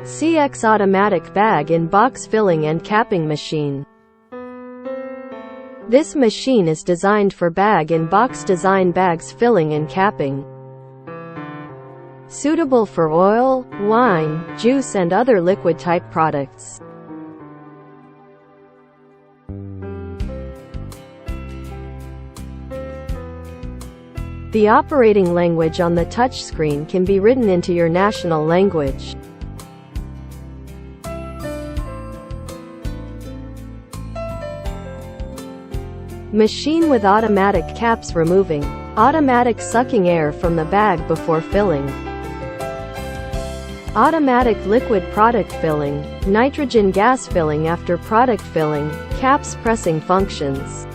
CX Automatic Bag-in-Box Filling and Capping Machine. This machine is designed for bag-in-box design bags filling and capping. Suitable for oil, wine, juice and other liquid-type products. The operating language on the touchscreen can be written into your national language. Machine with automatic caps removing. Automatic sucking air from the bag before filling. Automatic liquid product filling. Nitrogen gas filling after product filling. Caps pressing functions.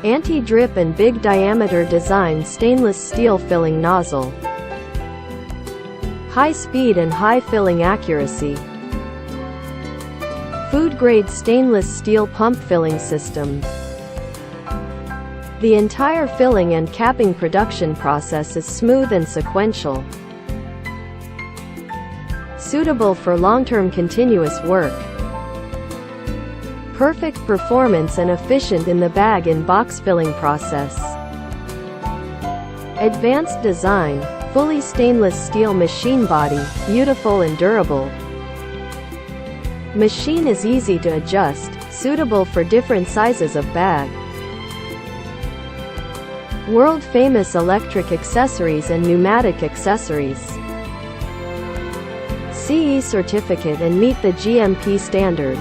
Anti-drip and big diameter design stainless steel filling nozzle. High speed and high filling accuracy. Food-grade stainless steel pump filling system. The entire filling and capping production process is smooth and sequential. Suitable for long-term continuous work. Perfect performance and efficient in the bag-in-box filling process. Advanced design, fully stainless steel machine body, beautiful and durable. Machine is easy to adjust, suitable for different sizes of bag. World-famous electric accessories and pneumatic accessories. CE certificate and meet the GMP standard.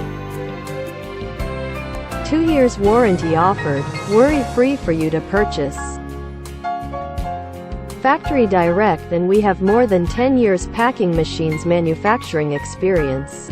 2 years warranty offered, worry-free for you to purchase. Factory direct, and we have more than 10 years packing machines manufacturing experience.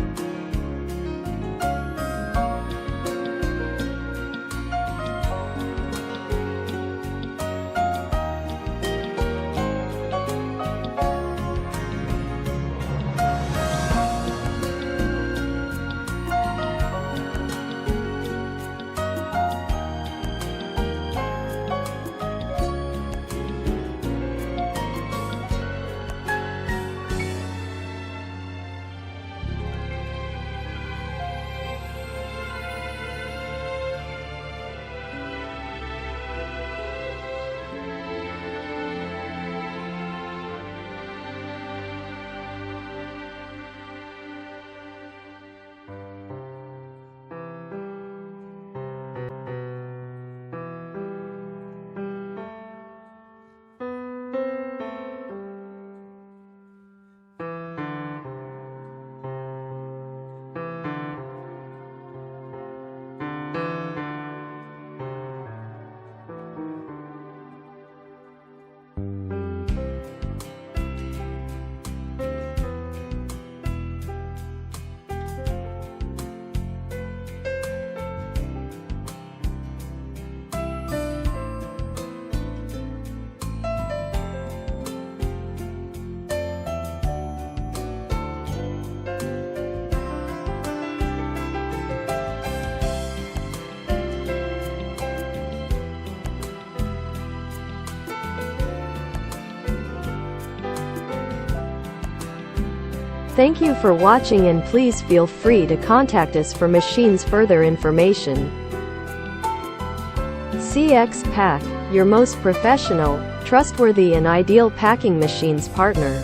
Thank you for watching, and please feel free to contact us for machines further information. CX Pack, your most professional, trustworthy and ideal packing machines partner.